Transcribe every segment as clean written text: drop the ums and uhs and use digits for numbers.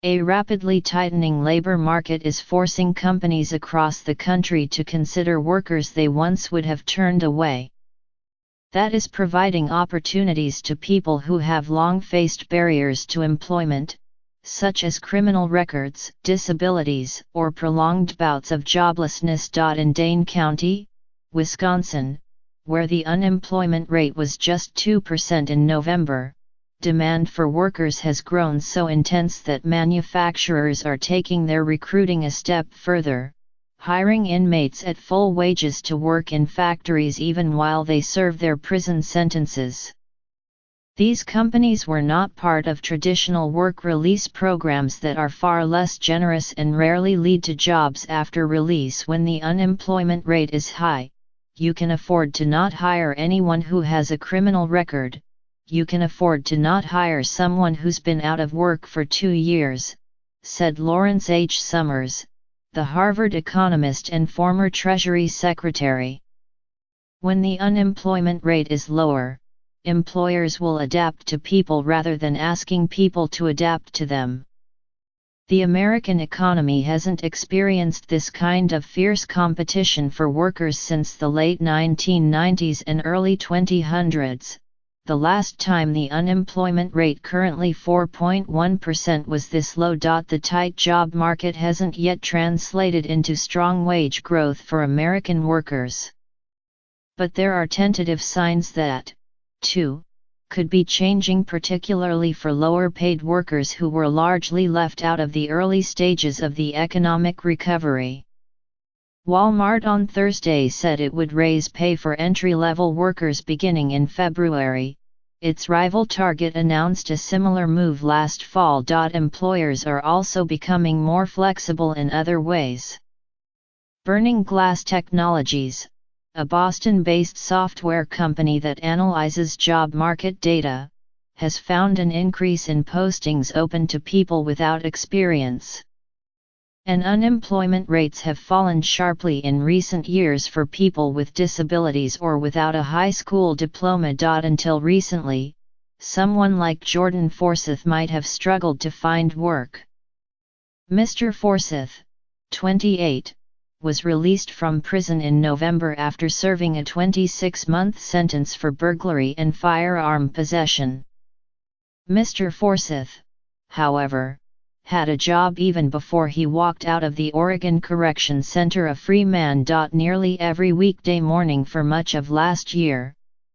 A rapidly tightening labor market is forcing companies across the country to consider workers they once would have turned away. That is providing opportunities to people who have long faced barriers to employment, such as criminal records, disabilities, or prolonged bouts of joblessness. In Dane County, Wisconsin, where the unemployment rate was just 2% in November, demand for workers has grown so intense that manufacturers are taking their recruiting a step further, hiring inmates at full wages to work in factories even while they serve their prison sentences. These companies were not part of traditional work release programs that are far less generous and rarely lead to jobs after release. When the unemployment rate is high, you can afford to not hire anyone who has a criminal record. You can afford to not hire someone who's been out of work for 2 years, said Lawrence H. Summers, the Harvard economist and former Treasury Secretary. When the unemployment rate is lower, employers will adapt to people rather than asking people to adapt to them. The American economy hasn't experienced this kind of fierce competition for workers since the late 1990s and early 2000s. The last time the unemployment rate, currently 4.1%, was this low. The tight job market hasn't yet translated into strong wage growth for American workers. But there are tentative signs that, too, could be changing, particularly for lower-paid workers who were largely left out of the early stages of the economic recovery. Walmart on Thursday said it would raise pay for entry-level workers beginning in February. Its rival Target announced a similar move last fall. Employers are also becoming more flexible in other ways. Burning Glass Technologies, a Boston-based software company that analyzes job market data, has found an increase in postings open to people without experience. And unemployment rates have fallen sharply in recent years for people with disabilities or without a high school diploma. Until recently, someone like Jordan Forsyth might have struggled to find work. Mr. Forsyth, 28, was released from prison in November after serving a 26-month sentence for burglary and firearm possession. Mr. Forsyth, however, had a job even before he walked out of the Oregon Correction Center, a free man. Nearly every weekday morning for much of last year,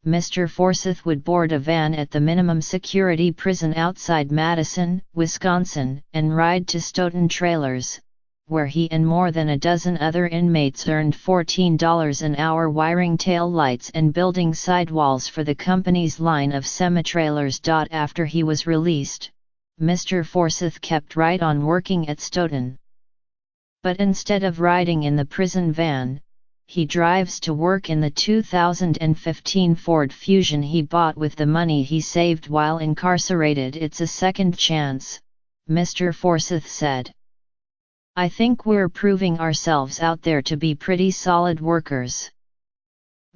Mr. Forsyth would board a van at the minimum security prison outside Madison, Wisconsin, and ride to Stoughton Trailers, where he and more than a dozen other inmates earned $14 an hour wiring tail lights and building sidewalls for the company's line of semi-trailers. After he was released, Mr. Forsyth kept right on working at Stoughton. But instead of riding in the prison van, he drives to work in the 2015 Ford Fusion he bought with the money he saved while incarcerated. It's a second chance, Mr. Forsyth said. I think we're proving ourselves out there to be pretty solid workers.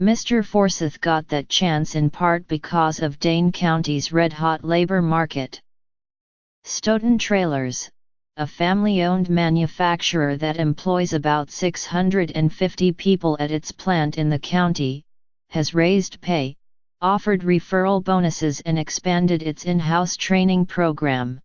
Mr. Forsyth got that chance in part because of Dane County's red-hot labor market. Stoughton Trailers, a family-owned manufacturer that employs about 650 people at its plant in the county, has raised pay, offered referral bonuses and expanded its in-house training program.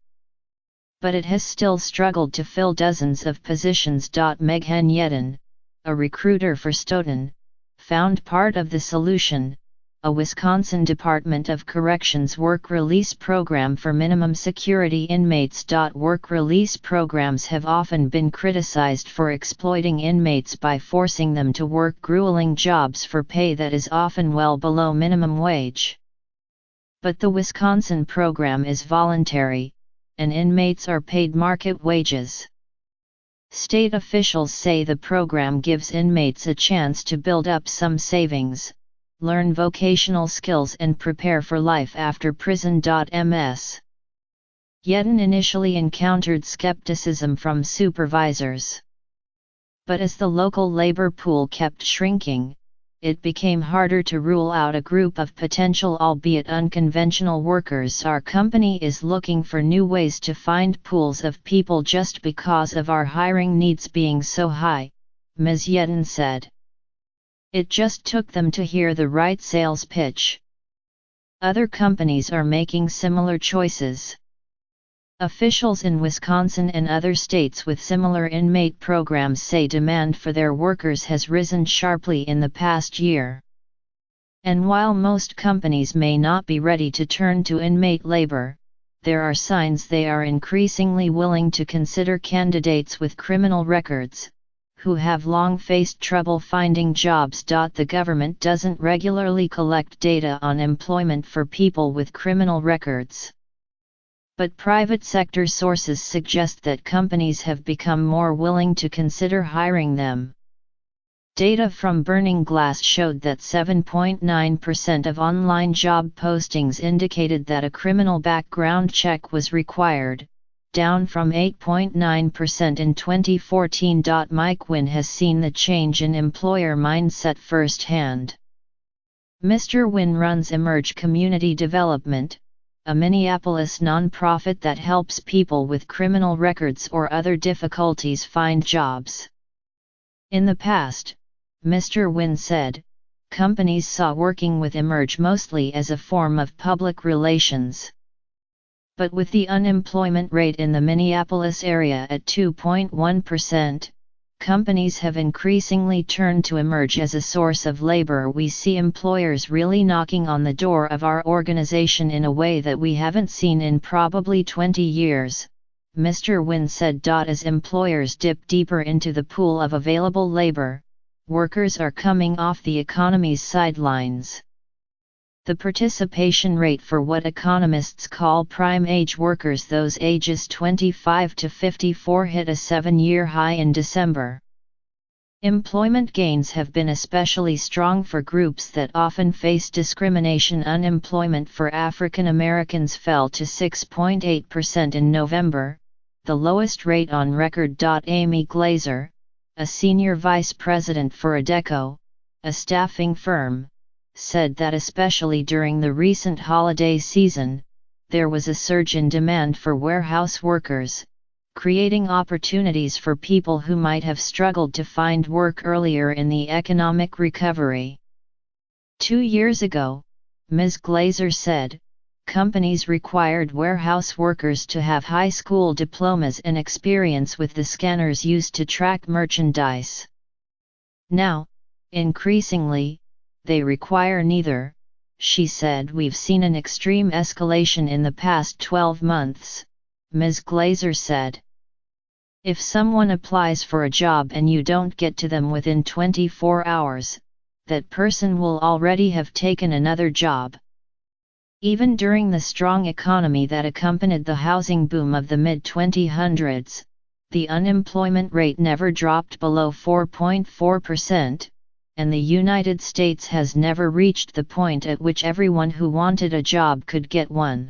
But it has still struggled to fill dozens of positions. Meghan Yedin, a recruiter for Stoughton, found part of the solution: a Wisconsin Department of Corrections work release program for minimum security inmates. Work release programs have often been criticized for exploiting inmates by forcing them to work grueling jobs for pay that is often well below minimum wage. But the Wisconsin program is voluntary, and inmates are paid market wages. State officials say the program gives inmates a chance to build up some savings, learn vocational skills and prepare for life after prison. Ms. Yedin initially encountered skepticism from supervisors. But as the local labor pool kept shrinking, it became harder to rule out a group of potential albeit unconventional workers. Our company is looking for new ways to find pools of people just because of our hiring needs being so high, Ms. Yedin said. It just took them to hear the right sales pitch. Other companies are making similar choices. Officials in Wisconsin and other states with similar inmate programs say demand for their workers has risen sharply in the past year. And while most companies may not be ready to turn to inmate labor, there are signs they are increasingly willing to consider candidates with criminal records, who have long faced trouble finding jobs. The government doesn't regularly collect data on employment for people with criminal records. But private sector sources suggest that companies have become more willing to consider hiring them. Data from Burning Glass showed that 7.9% of online job postings indicated that a criminal background check was required, down from 8.9% in 2014. Mike Wynn has seen the change in employer mindset firsthand. Mr. Wynn runs Emerge Community Development, a Minneapolis nonprofit that helps people with criminal records or other difficulties find jobs. In the past, Mr. Wynn said, companies saw working with Emerge mostly as a form of public relations. But with the unemployment rate in the Minneapolis area at 2.1%, companies have increasingly turned to Emerge as a source of labor. We see employers really knocking on the door of our organization in a way that we haven't seen in probably 20 years, Mr. Wynn said. As employers dip deeper into the pool of available labor, workers are coming off the economy's sidelines. The participation rate for what economists call prime age workers, those ages 25 to 54, hit a 7-year high in December. Employment gains have been especially strong for groups that often face discrimination. Unemployment for African Americans fell to 6.8% in November, the lowest rate on record. Amy Glazer, a senior vice president for Adecco, a staffing firm, said that especially during the recent holiday season, there was a surge in demand for warehouse workers, creating opportunities for people who might have struggled to find work earlier in the economic recovery. 2 years ago, Ms. Glazer said, companies required warehouse workers to have high school diplomas and experience with the scanners used to track merchandise. Now, increasingly, they require neither, she said. We've seen an extreme escalation in the past 12 months, Ms. Glazer said. If someone applies for a job and you don't get to them within 24 hours, that person will already have taken another job. Even during the strong economy that accompanied the housing boom of the mid-2000s, the unemployment rate never dropped below 4.4%. And the United States has never reached the point at which everyone who wanted a job could get one.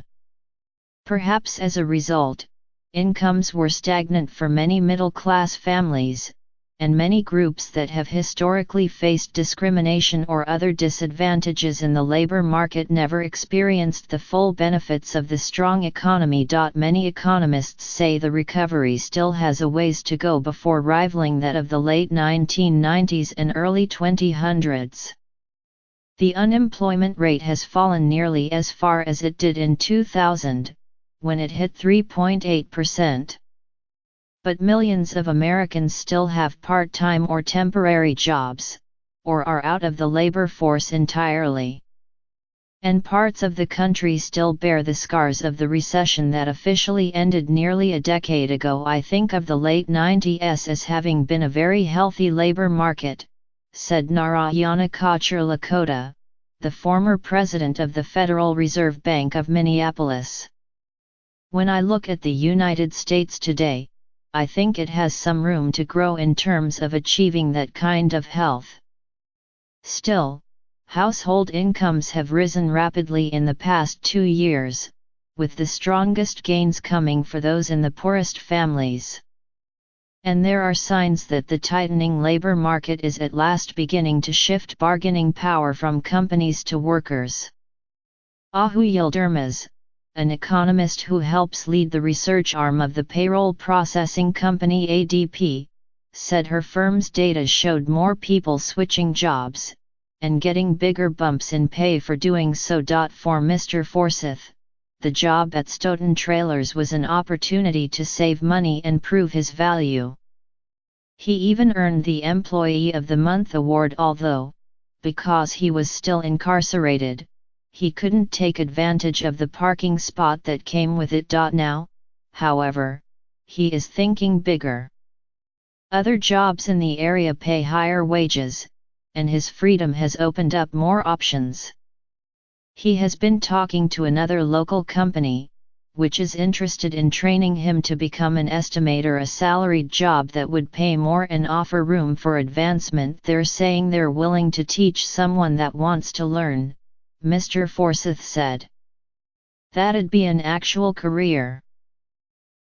Perhaps as a result, incomes were stagnant for many middle-class families, and many groups that have historically faced discrimination or other disadvantages in the labor market never experienced the full benefits of the strong economy. Many economists say the recovery still has a ways to go before rivaling that of the late 1990s and early 2000s. The unemployment rate has fallen nearly as far as it did in 2000, when it hit 3.8%. But millions of Americans still have part-time or temporary jobs, or are out of the labor force entirely. And parts of the country still bear the scars of the recession that officially ended nearly a decade ago. I think of the late 90s as having been a very healthy labor market, said Narayana Kocher Lakota, the former president of the Federal Reserve Bank of Minneapolis. When I look at the United States today, I think it has some room to grow in terms of achieving that kind of health. Still, household incomes have risen rapidly in the past 2 years, with the strongest gains coming for those in the poorest families. And there are signs that the tightening labor market is at last beginning to shift bargaining power from companies to workers. Ahu Yildirimaz, an economist who helps lead the research arm of the payroll processing company ADP, said her firm's data showed more people switching jobs, and getting bigger bumps in pay for doing so. For Mr. Forsyth, the job at Stoughton Trailers was an opportunity to save money and prove his value. He even earned the Employee of the Month award, although, because he was still incarcerated, he couldn't take advantage of the parking spot that came with it. Now, however, he is thinking bigger. Other jobs in the area pay higher wages, and his freedom has opened up more options. He has been talking to another local company, which is interested in training him to become an estimator, a salaried job that would pay more and offer room for advancement. They're saying they're willing to teach someone that wants to learn, Mr. Forsyth said. That'd be an actual career.